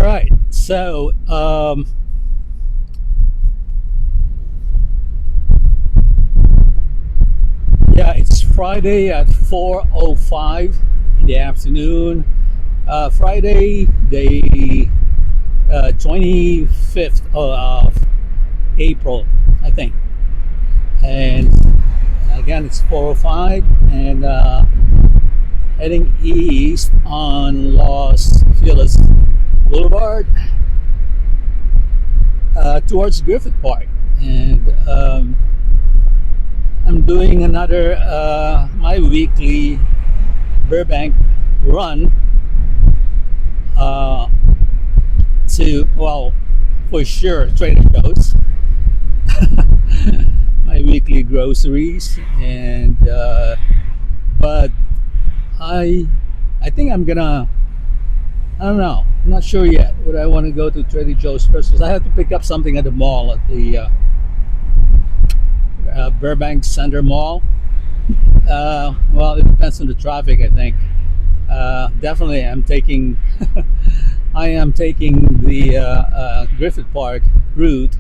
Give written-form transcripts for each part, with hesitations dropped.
All right. So, yeah, it's Friday at 4:05 in the afternoon. Friday, the 25th of April, I think. And again, it's 4:05 and heading east on Los Feliz Boulevard towards Griffith Park. And I'm doing another my weekly Burbank run uh, to, well, for sure, Trader Joe's, my weekly groceries, and but I I think I'm gonna, I don't know, I'm not sure yet. Would I want to go to Trader Joe's first? Because I have to pick up something at the mall at the Burbank Center Mall. Well, it depends on the traffic, I think. Definitely, I am taking the Griffith Park route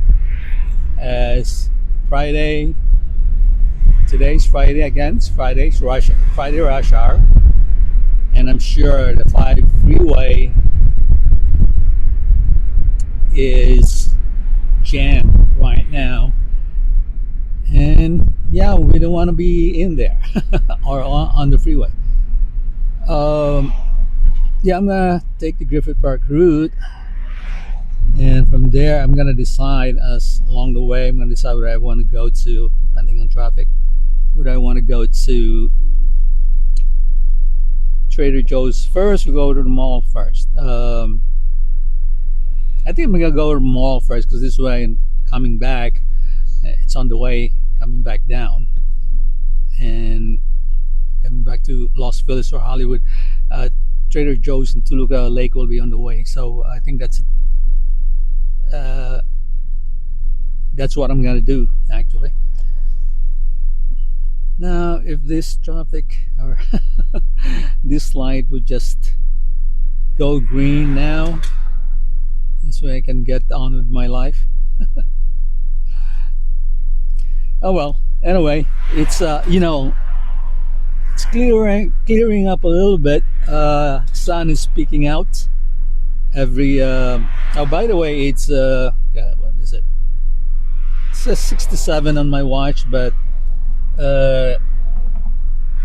as Friday. Today's Friday again. It's Friday rush hour, and I'm sure the 5 freeway is jammed right now. And yeah, we don't want to be in there or on the freeway. Um, yeah, I'm gonna take the Griffith Park route, and from there, I'm gonna decide as along the way. I'm gonna decide where I want to go to, depending on traffic. Would I want to go to Trader Joe's first, or go to the mall first? I think I'm gonna go to the mall first because this way, I'm coming back, it's on the way coming back down, and coming back to Los Feliz or Hollywood. Trader Joe's in Toluca Lake will be on the way, so I think uh, that's what I'm gonna do actually. Now, if this traffic or this light would just go green now, this way I can get on with my life. Oh well. Anyway, it's it's clearing up a little bit. Sun is peeking out. Every oh, by the way, it's God, what is it? It says 67 on my watch, but uh,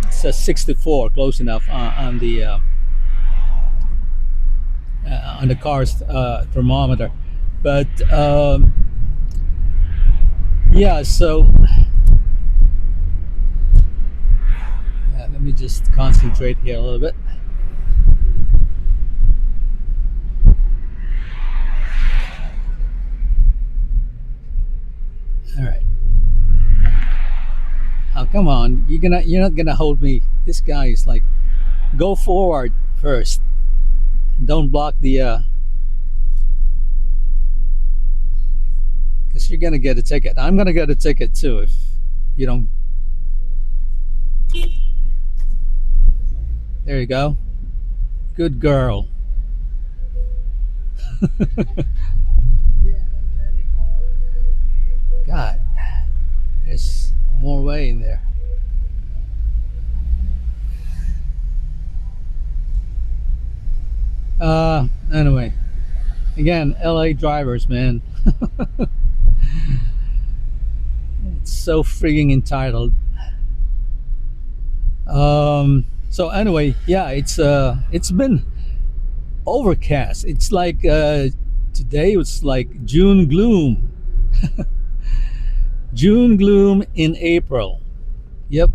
it says 64, close enough on the car's thermometer. But yeah, so let me just concentrate here a little bit. All right. Oh, come on. You're not gonna hold me. This guy is like, go forward first. Don't block the because you're gonna get a ticket. I'm gonna get a ticket too if you don't. There you go. Good girl. God, there's more way in there. Anyway, again, LA drivers, man. It's so freaking entitled. So anyway, yeah, it's been overcast. It's like today was like June gloom. June gloom in April. Yep.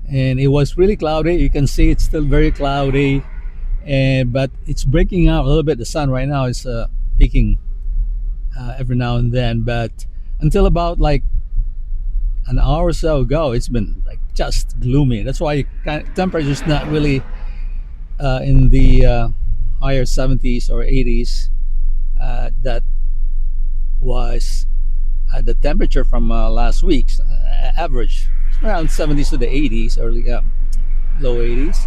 And it was really cloudy. You can see it's still very cloudy, and but it's breaking out a little bit. The sun right now is peeking every now and then, but until about like an hour or so ago, it's been like just gloomy. That's why temperature's not really in the higher 70s or 80s. That was the temperature from last week's average around 70s to the 80s, early low 80s.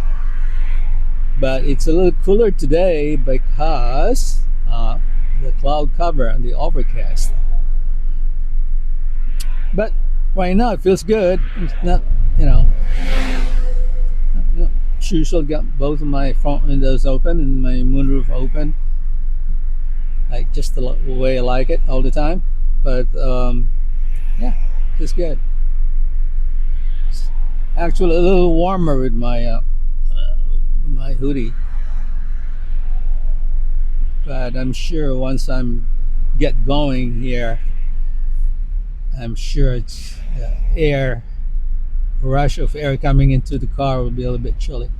but it's a little cooler today because the cloud cover and the overcast. But right now it feels good. It's not, you know, usually got both of my front windows open and my moonroof open, like just the way I like it all the time. But yeah, it's good. It's actually a little warmer with my hoodie, but I'm sure once I'm get going here, I'm sure it's air rush of air coming into the car will be a little bit chilly.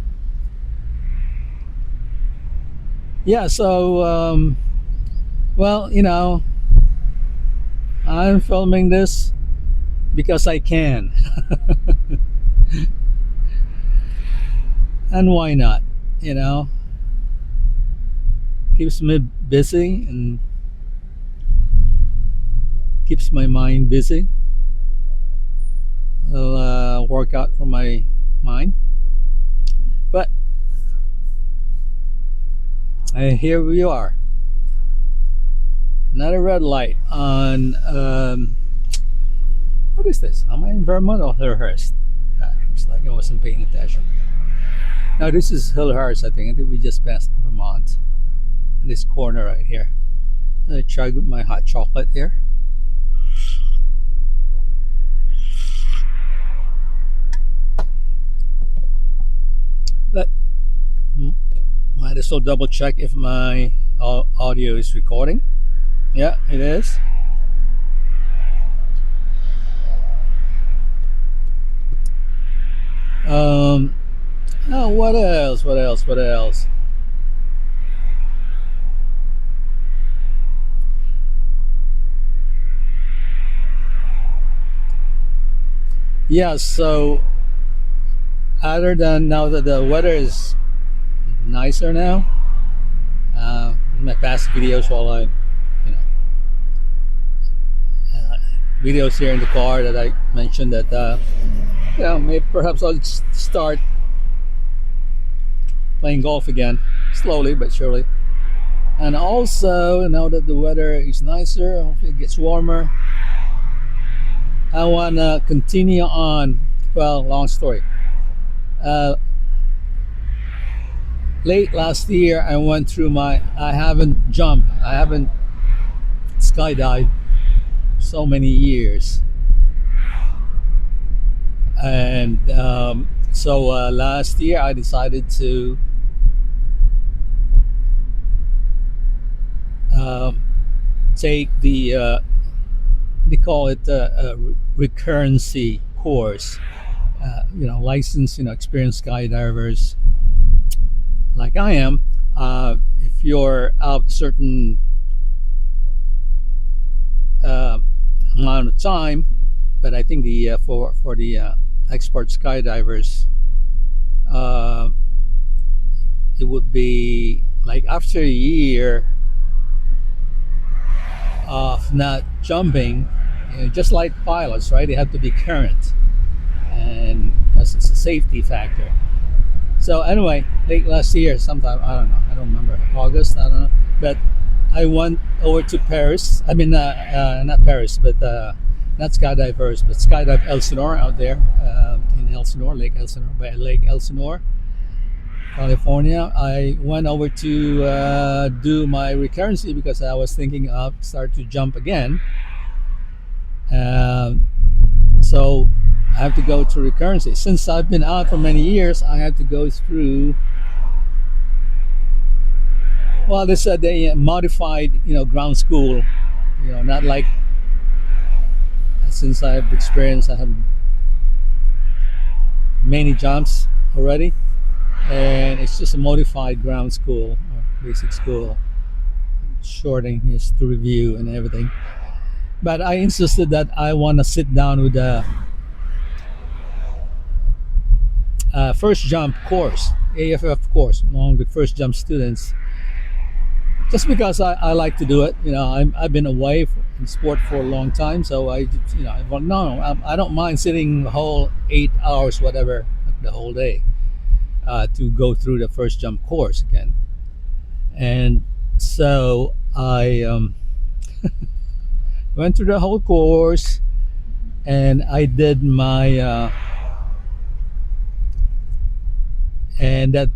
Yeah, so well, I'm filming this because I can, and why not? You know, keeps me busy and keeps my mind busy. I'll work out for my mind. But here we are. Another red light on. What is this? Am I in Vermont or Hillhurst? Looks like I wasn't paying attention. Now this is Hillhurst, I think. I think we just passed Vermont. This corner right here. I try with my hot chocolate here. But might as well double check if my audio is recording. Yeah, it is. Oh, what else? What else? What else? Yeah, so other than now that the weather is nicer now, in my past videos, while I, you know, uh, videos here in the car that I mentioned that, maybe perhaps I'll start playing golf again, slowly but surely. And also, now that the weather is nicer, hopefully it gets warmer, I want to continue on. Well, long story. Uh, Late last year, I went through I haven't skydived so many years. And so last year, I decided to take they call it a recurrency course. Licensed, experienced skydivers like I am. If you're out certain uh, amount of time, but I think the for the expert skydivers, uh, it would be like after a year of not jumping, just like pilots, right? They have to be current, and because it's a safety factor. So anyway, late last year, sometime I don't know, I don't remember, August, I don't know, but I went over to Paris. I mean, not Paris, but not skydivers, but skydive Elsinore out there in Elsinore, Lake Elsinore, by Lake Elsinore, California. I went over to do my recurrency because I was thinking of start to jump again. Uh, so I have to go to recurrency. Since I've been out for many years, I have to go through. Well, this the modified, ground school. Not like since I've experienced, I have many jumps already, and it's just a modified ground school or basic school, shorting is to review and everything. But I insisted that I want to sit down with the first jump course, AFF course, along with first jump students, just because I like to do it. I've been away in sport for a long time, so I don't mind sitting the whole 8 hours, whatever, like the whole day. to go through the first jump course again. And so I went through the whole course, and I did my and that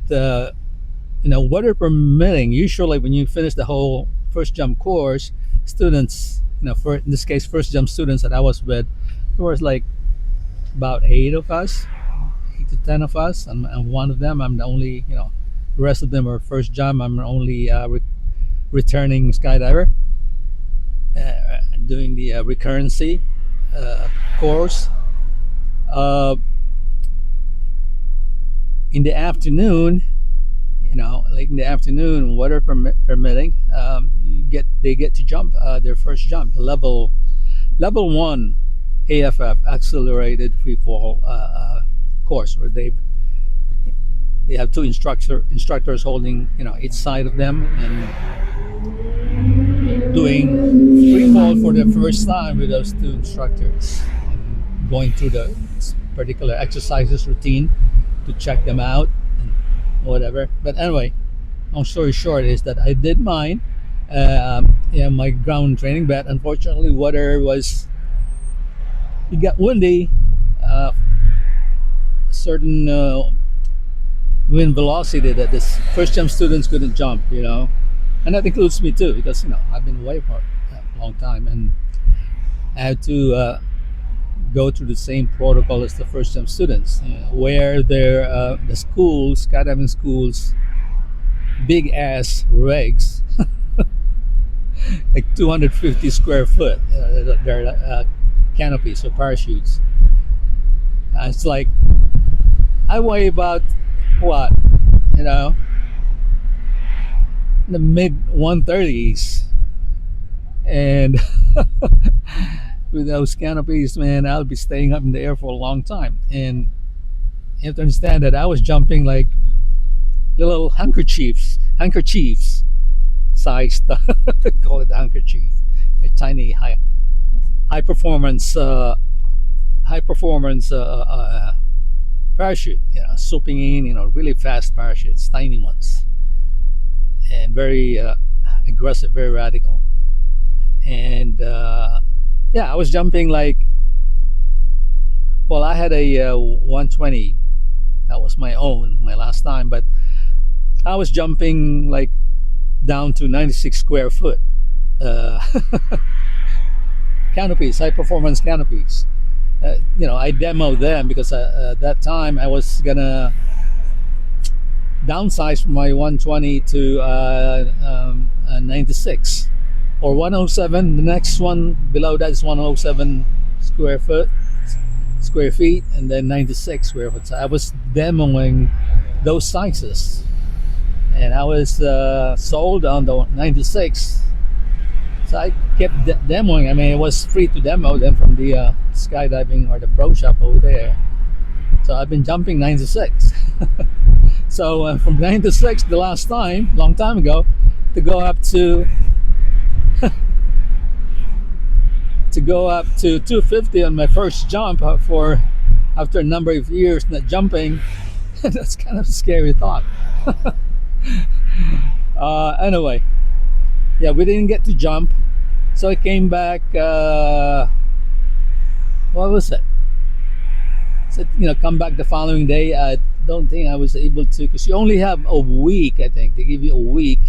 weather permitting. Usually, when you finish the whole first jump course, students, for in this case, first jump students that I was with, there was like about 8 of us, 8 to 10 of us. I'm one of them. I'm the only, the rest of them are first jump. I'm the only returning skydiver doing the recurrency course. Uh, in the afternoon, late in the afternoon, weather permitting, they get to jump their first jump, the level one AFF, accelerated free fall course, where they have two instructors holding each side of them, and doing free fall for the first time with those two instructors, and going through the particular exercises routine to check them out and whatever. But anyway, long story short is that I did mine. Yeah, my ground training, but unfortunately, it got windy. Certain wind velocity that this first jump students couldn't jump, and that includes me too, because I've been away for a long time, and I had to go through the same protocol as the first jump students, where the schools, skydiving schools, big ass rigs, like 250 square foot, their canopies or parachutes. It's like I weigh about what, in the mid 130s, and with those canopies, man, I'll be staying up in the air for a long time. And you have to understand that I was jumping like little handkerchiefs sized, call it handkerchief, a tiny high performance parachute, swooping in, really fast parachutes, tiny ones, and very aggressive, very radical. And yeah, I was jumping like, well, I had a 120. That was my last time, but I was jumping like down to 96 square foot canopies, high performance canopies. I demoed them because at that time I was gonna downsize from my 120 to 96 or 107. The next one below that is 107 square feet, and then 96 square foot. So I was demoing those sizes, and I was sold on the 96. So I kept demoing. I mean, it was free to demo them from the skydiving or the pro shop over there. So I've been jumping 96. So from 96 the last time, long time ago, to go up to 250 on my first jump after a number of years not jumping. That's kind of a scary thought. Anyway, yeah, we didn't get to jump, so I came back. What was it? So, come back the following day. I don't think I was able to, because you only have a week. I think they give you a week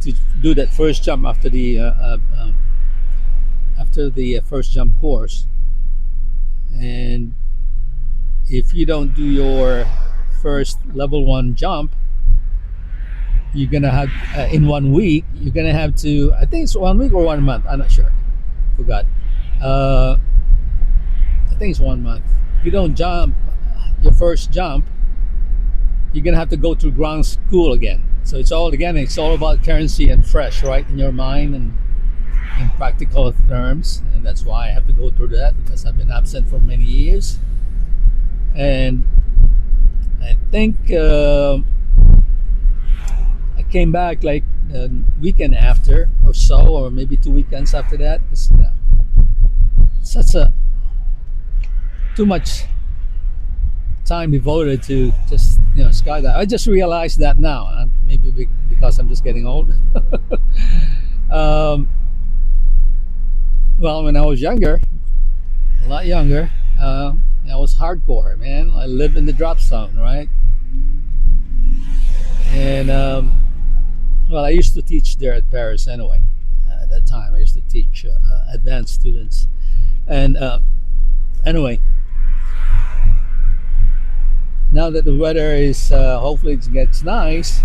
to do that first jump after the first jump course. And if you don't do your first level 1 jump, you're gonna have in 1 week. You're gonna have to. I think it's 1 week or 1 month. I'm not sure. Forgot. I think it's 1 month. If you don't jump your first jump, you're gonna have to go through ground school again. So it's all about currency and fresh, right, in your mind and in practical terms. And that's why I have to go through that, because I've been absent for many years. And I think I came back like the weekend after or so, or maybe 2 weekends after that. It's such a too much time devoted to just skydive. I just realized that now. Maybe because I'm just getting old. um, well, when I was younger, a lot younger, I was hardcore, man. I lived in the drop zone, right? And well, I used to teach there at Paris anyway. At that time, I used to teach advanced students. And anyway, now that the weather is hopefully it gets nice.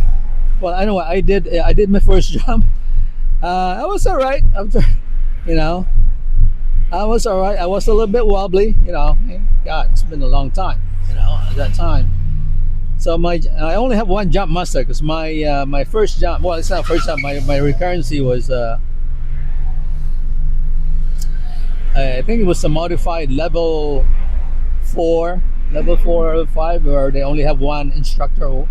Well, anyway, I did my first jump. I was all right after, you know, I was all right. I was a little bit wobbly, God, it's been a long time, at that time. So I only have one jump master because my first jump. Well, it's not first jump. My recurrency was I think it was a modified level 4 or 5, where they only have one instructor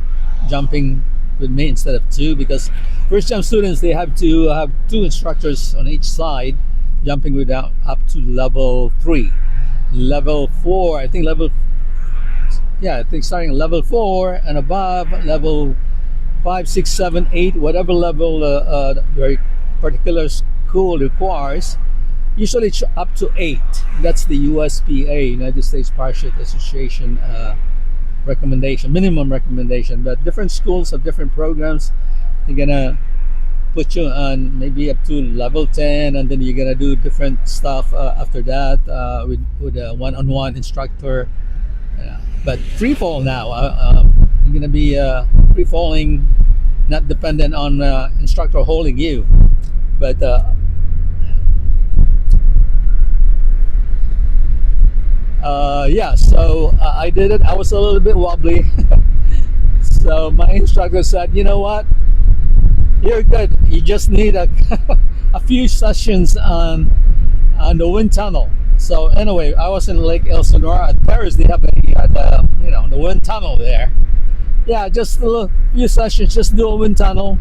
jumping with me instead of two, because first jump students, they have to have two instructors on each side jumping without up to level 3. Level 4, I think starting level 4 and above, level 5, 6, 7, 8, whatever level very particular school requires, usually it's up to 8. That's the USPA, United States Parachute Association recommendation, minimum recommendation. But different schools have different programs. They're gonna put you on maybe up to level 10, and then you're gonna do different stuff after that with a one-on-one instructor. But free fall now, you're gonna be free falling, not dependent on instructor holding you, but yeah. So I did it. I was a little bit wobbly. So my instructor said, "You know what? You're good. You just need a few sessions on the wind tunnel." So anyway, I was in Lake Elsinore at Paris. They have the wind tunnel there. Yeah, just a few sessions, just do a wind tunnel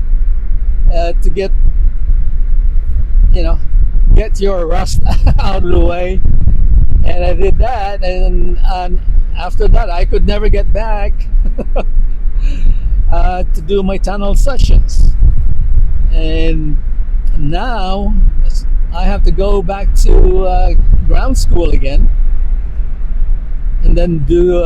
to get your rust out of the way. And I did that, and after that, I could never get back to do my tunnel sessions. And now I have to go back to ground school again, and then do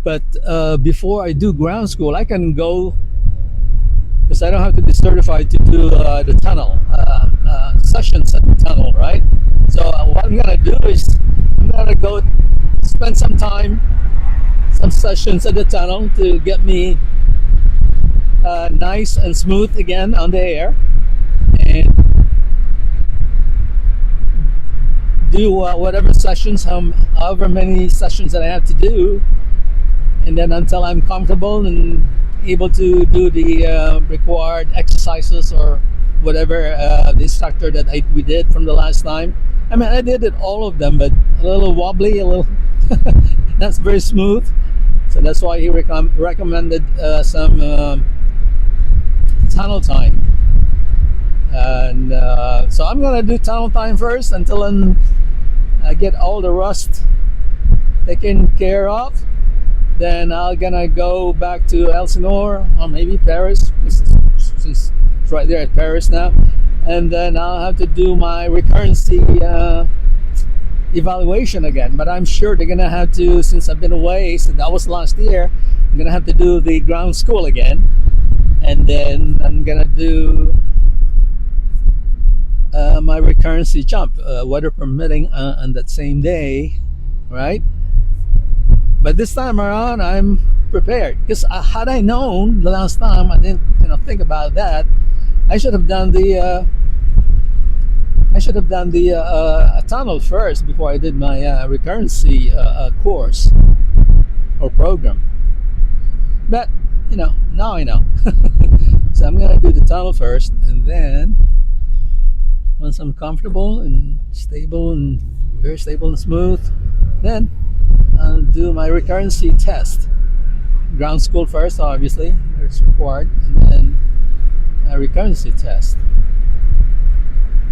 but before I do ground school, I can go, because I don't have to be certified to do the tunnel sessions at the tunnel, right? So what I'm gonna do is I'm gonna go spend some time, some sessions at the tunnel to get me nice and smooth again on the air, and do whatever sessions, however many sessions that I have to do, and then until I'm comfortable and able to do the required exercises or whatever the instructor that we did from the last time. I mean, I did it all of them, but a little wobbly, a little that's very smooth. So that's why he recommended some tunnel time. And so I'm gonna do tunnel time first until I get all the rust taken care of. Then I'm gonna go back to Elsinore or maybe Paris, since it's right there at Paris now. And then I'll have to do my recurrency evaluation again. But I'm sure they're gonna have to, since I've been away, since that was last year, I'm gonna have to do the ground school again. And then I'm gonna do my recurrency jump, weather permitting, on that same day, right? But this time around, I'm prepared, because had I known the last time, I didn't think about that. I should have done the tunnel first before I did my recurrency course or program. But now I know. So I'm gonna do the tunnel first, and then once I'm comfortable and stable and very stable and smooth, then I'll do my recurrency test. Ground school first, obviously, it's required, and then a recurrency test.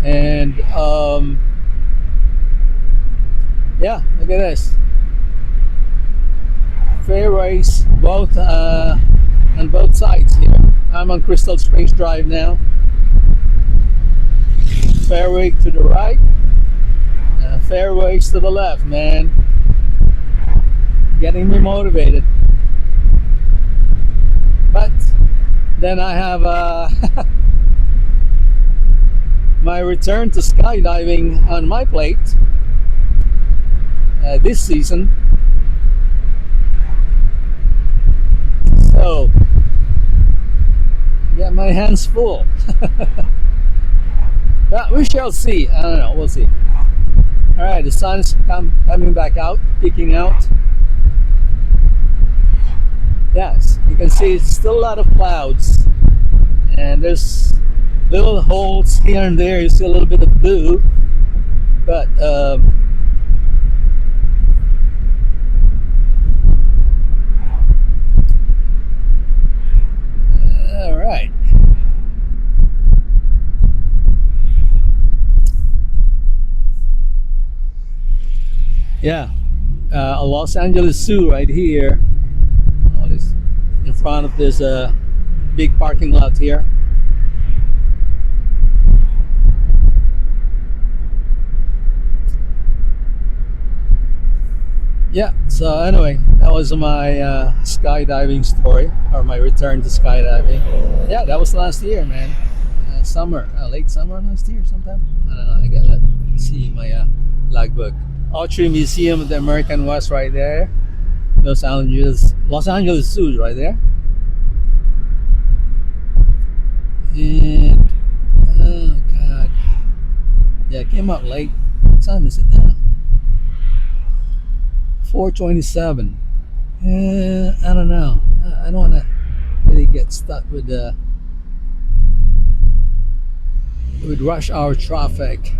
And yeah, look at this. Fairways both on both sides here. I'm on Crystal Springs Drive now. Fairway to the right, fairways to the left, man. Getting me motivated. But then I have my return to skydiving on my plate this season. So, I got my hands full. But we shall see. I don't know. We'll see. All right, the sun is coming back out, peeking out. Yes, you can see it's still a lot of clouds, and there's little holes here and there. You see a little bit of blue, but all right. Yeah, Los Angeles Zoo right here. All this in front of this big parking lot here. Yeah, so anyway, that was my skydiving story, or my return to skydiving. Yeah, that was last year, man. Summer, late summer last year sometime. I don't know, I gotta see my logbook. Autry Museum of the American West right there. Los Angeles Zoo right there. And, oh God. Yeah, it came out late. What time is it now? 4:27. I don't know. I don't want to really get stuck with rush hour traffic.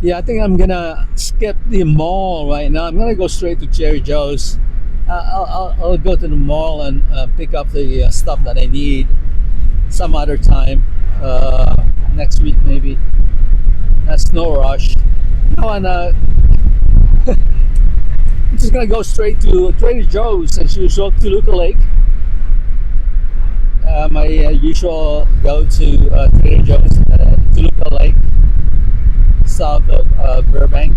Yeah, I think I'm gonna skip the mall right now. I'm gonna go straight to Cherry Joe's. I'll go to the mall and pick up the stuff that I need some other time. Next week maybe. That's no rush. No, and I'm just gonna go straight to Trader Joe's as usual, Toluca Lake. My usual go to Trader Joe's, Toluca Lake, south of Burbank.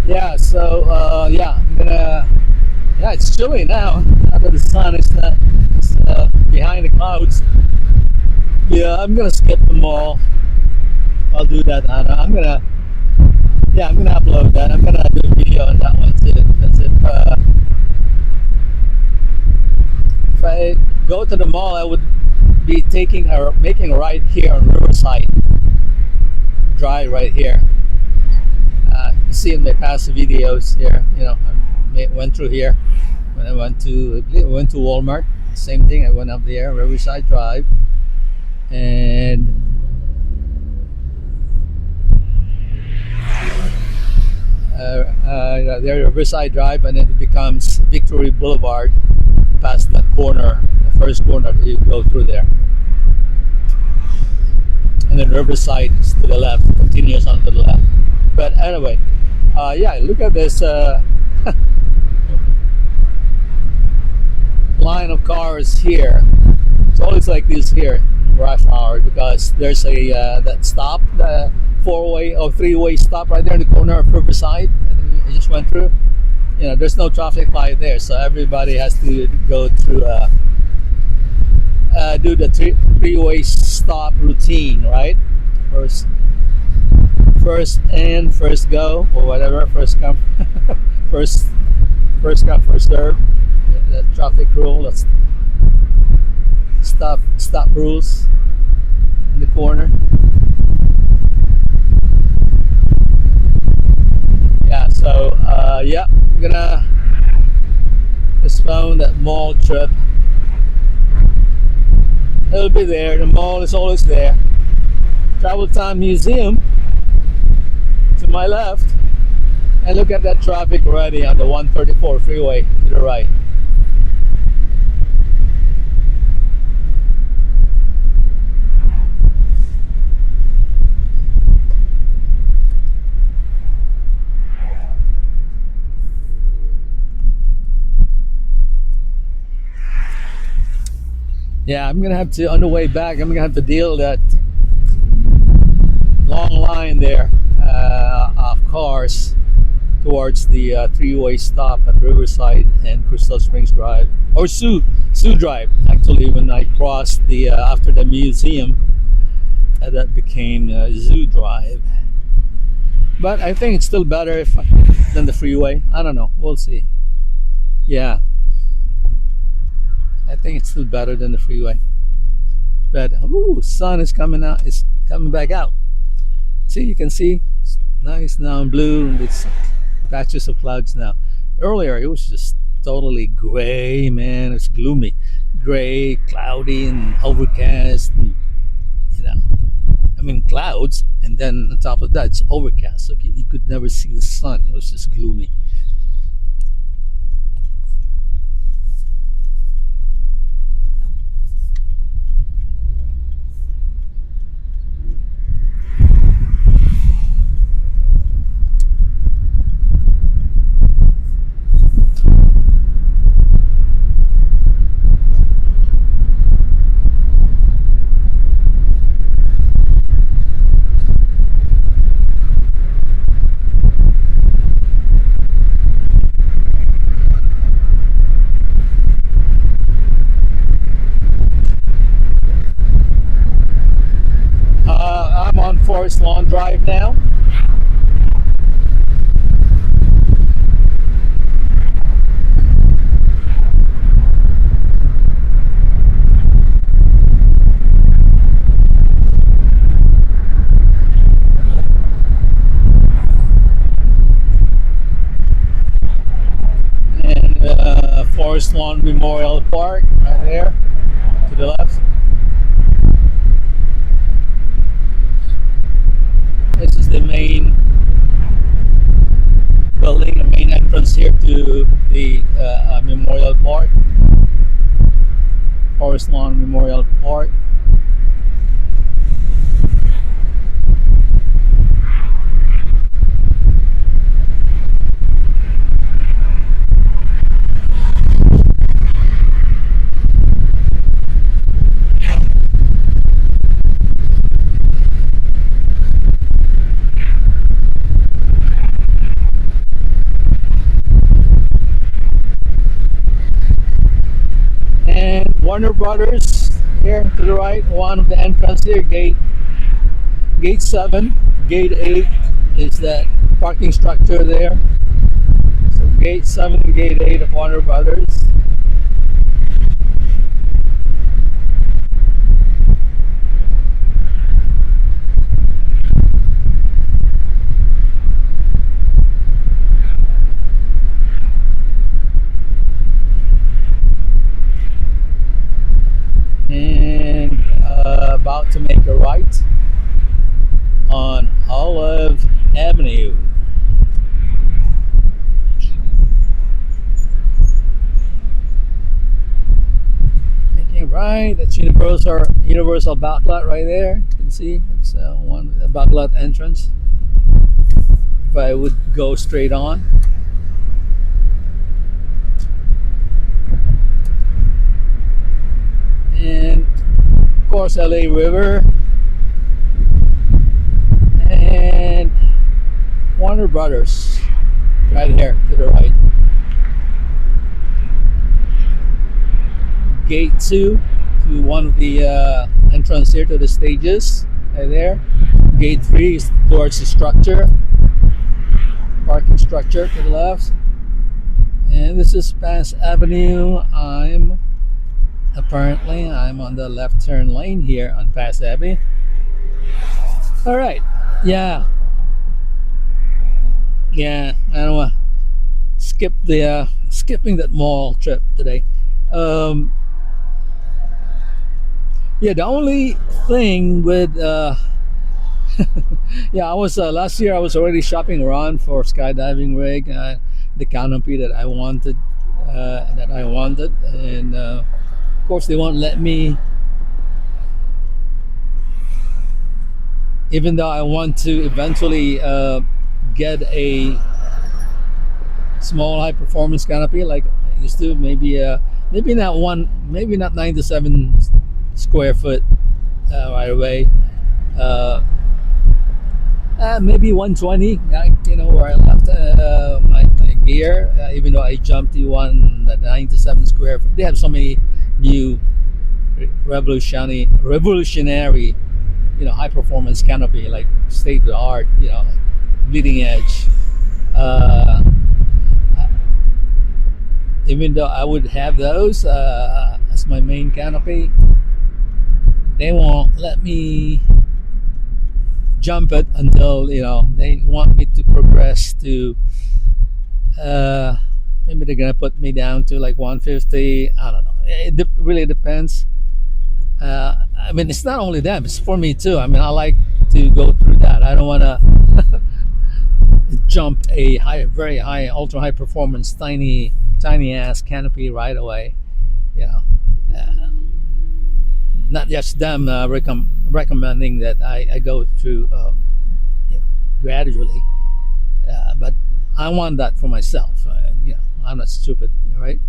Yeah, so yeah, I'm gonna. Yeah, it's chilly now. After the sun is behind the clouds. Yeah, I'm gonna skip the mall. I'll do that. I'm gonna. Yeah, I'm gonna upload that. I'm gonna do a video on that one too. That's it. If I go to the mall, I would be making a ride here on Riverside Drive right here. You see in my past videos here, I went through here when I went to Walmart. Same thing. I went up there, Riverside Drive, and there Riverside Drive, and then it becomes Victory Boulevard past that corner, the first corner that you go through there. And then Riverside is to the left, continues on to the left. But anyway, yeah, look at this line of cars here. It's always like this here, rush hour, because there's a that stop, the four-way or three-way stop right there in the corner of Riverside. I just went through. There's no traffic light there, so everybody has to go through do the three-way stop routine, right? First in, first go, or whatever. First come, first come, first serve. The traffic rule. That's stop rules in the corner. Yeah. So yeah, I'm gonna postpone that mall trip. It'll be there. The mall is always there. Travel Time Museum to my left, and look at that traffic already on the 134 freeway to the right. Yeah, I'm gonna have to on the way back. I'm gonna have to deal that long line there of cars towards the three-way stop at Riverside and Crystal Springs Drive, or Sioux Drive. Actually, when I crossed the after the museum, that became Zoo Drive. But I think it's still better if than the freeway. I don't know. We'll see. Yeah, I think it's still better than the freeway. But ooh, sun is coming out. It's coming back out. See, you can see it's nice now in blue. It's patches of clouds now. Earlier, it was just totally gray, man. It's gloomy, gray, cloudy, and overcast. And, you know, I mean clouds, and then on top of that, it's overcast. So you could never see the sun. It was just gloomy. I'm on Forest Lawn Drive now. And Forest Lawn Memorial Park right there to the left. This is the main building, the main entrance here to the Memorial Park, Forest Lawn Memorial Park. And Warner Brothers here to the right, one of the entrance here, gate 7, gate 8 is that parking structure there. So gate 7 and gate 8 of Warner Brothers. And about to make a right on Olive Avenue. Making a right, that's Universal Backlot right there. You can see it's one a Backlot entrance. If I would go straight on. And of course LA River and Warner Brothers right here to the right. Gate 2 to one of the entrance here to the stages right there. Gate 3 is towards the structure, parking structure to the left. And this is Pass Avenue. I'm on the left turn lane here on Pass Avenue. All right. Yeah. I don't want to skipping that mall trip today. Yeah, the only thing with yeah, I was last year I was already shopping around for skydiving rig, the canopy that I wanted, and of course they won't let me, even though I want to eventually get a small high performance canopy like I used to, maybe maybe not 97 square foot right away. Uh, Maybe 120. Where I left my gear. Even though I jumped the 97 square foot, they have so many new revolutionary, high performance canopy, like state of the art, like bleeding edge. Uh, Even though I would have those as my main canopy, they won't let me jump it until they want me to progress to. Uh, Maybe they're gonna put me down to like 150. I don't know. Really depends. I mean, it's not only them; it's for me too. I mean, I like to go through that. I don't want to jump a very high, ultra high performance, tiny ass canopy right away. You know, uh, Not just them recommending that I go through gradually, but I want that for myself. I'm not stupid, right?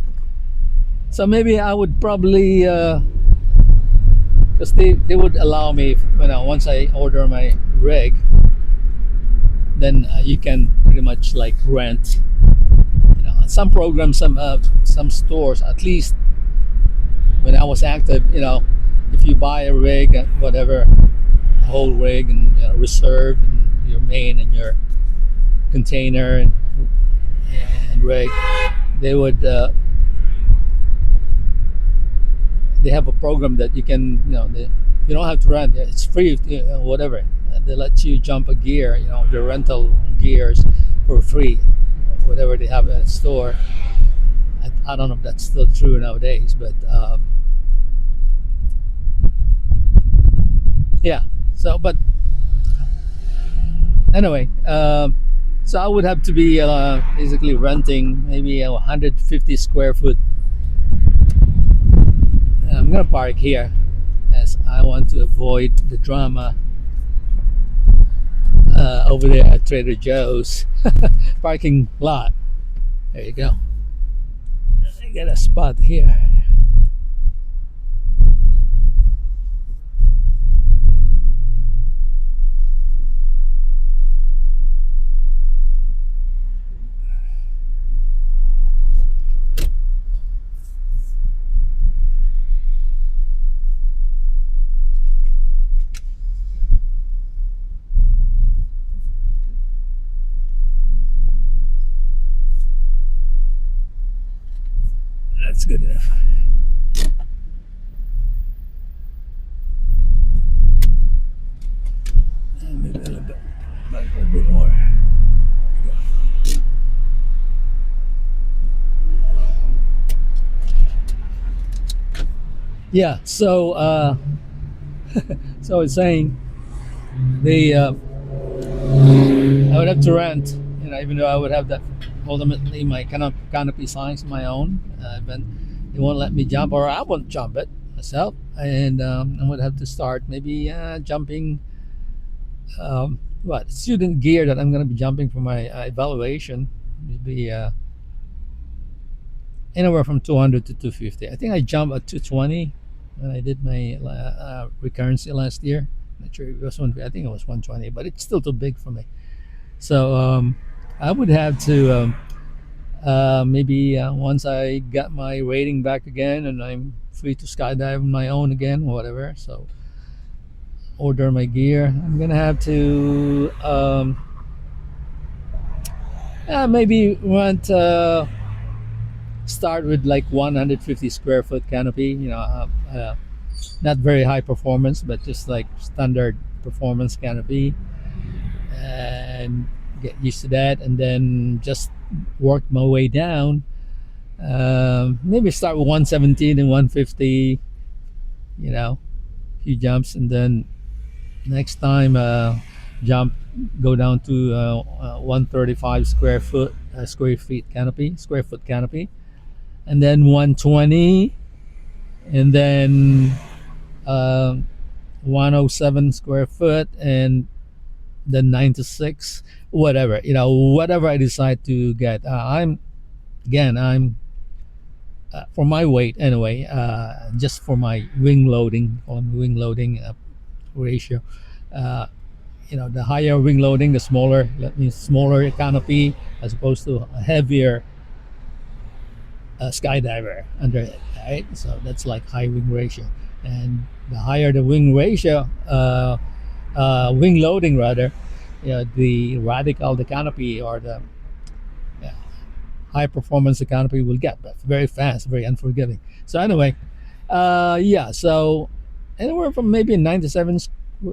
So maybe I would probably, because they would allow me, once I order my rig, then you can pretty much like rent. Some programs, some stores, at least when I was active, if you buy a rig, whatever, a whole rig and reserve and your main and your container and rig, they would they have a program that you can you don't have to rent. It's free, whatever. They let you jump a gear, the rental gears for free, whatever they have at a store. I don't know if that's still true nowadays, but yeah. So, but anyway, so I would have to be basically renting maybe a 150 square foot. I'm gonna park here as I want to avoid the drama over there at Trader Joe's parking lot. There you go. I got a spot here. That's good enough. Maybe a little bit, back a little bit more. Yeah. So I was saying the I would have to rent, even though I would have that ultimately my canopy size my own, but they won't let me jump, or I won't jump it myself, and I would have to start maybe jumping what student gear that I'm going to be jumping for my evaluation. Maybe anywhere from 200 to 250. I think I jumped at 220 when I did my recurrency last year. Not sure if it was I think it was 120, but it's still too big for me. So I would have to maybe once I got my rating back again and I'm free to skydive on my own again, or whatever. So order my gear. I'm gonna have to maybe rent. Start with like 150 square foot canopy. Not very high performance, but just like standard performance canopy, and get used to that, and then just work my way down. Maybe start with 117 and 150. Few jumps, and then next time jump go down to 135 square feet canopy, square foot canopy, and then 120, and then uh, 107 square foot, and then 96, whatever I decide to get. I'm again, I'm for my weight anyway, just for my wing loading on wing loading ratio. Uh, the higher wing loading, the smaller, that means smaller canopy as opposed to a heavier skydiver under it, right? So that's like high wing ratio, and the higher the wing ratio, wing loading rather, the radical the canopy or the uh, high performance the canopy will get, but very fast, very unforgiving. So anyway, yeah, so anywhere from maybe 97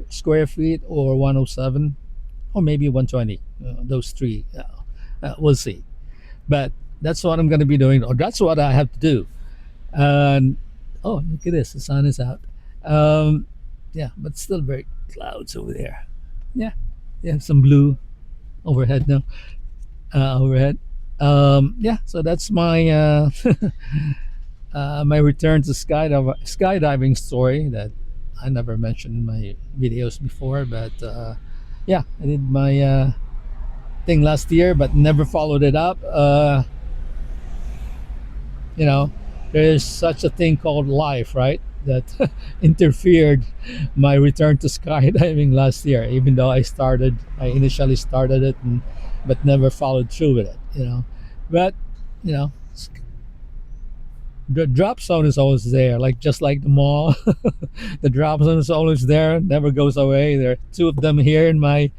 square feet or 107 or maybe 120, those three, we'll see. But that's what I'm going to be doing, or that's what I have to do. And oh, look at this, the sun is out. Um, yeah, but still very clouds over there. Yeah, yeah, some blue overhead now. Overhead. Yeah, so that's my my return to skydiving story that I never mentioned in my videos before. But yeah, I did my thing last year, but never followed it up. You know, there's such a thing called life, right? That interfered my return to skydiving last year, even though I initially started it, but never followed through with it. But you know, the drop zone is always there, like just like the mall. The drop zone is always there, never goes away. There are two of them here in my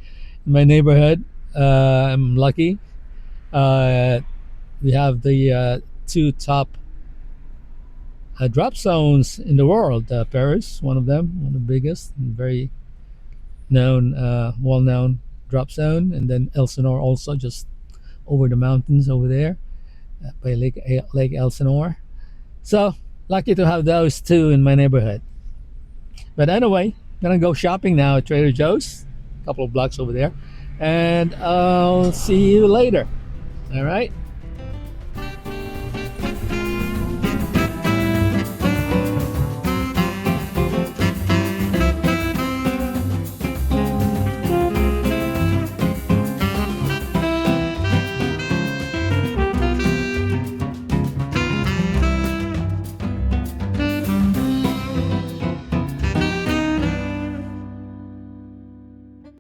neighborhood. I'm lucky. Uh, we have the two top drop zones in the world. Paris, one of them, one of the biggest, and very known, well-known drop zone, and then Elsinore also, just over the mountains over there by Lake Elsinore. So lucky to have those two in my neighborhood. But anyway, gonna go shopping now at Trader Joe's, a couple of blocks over there, and I'll see you later. All right.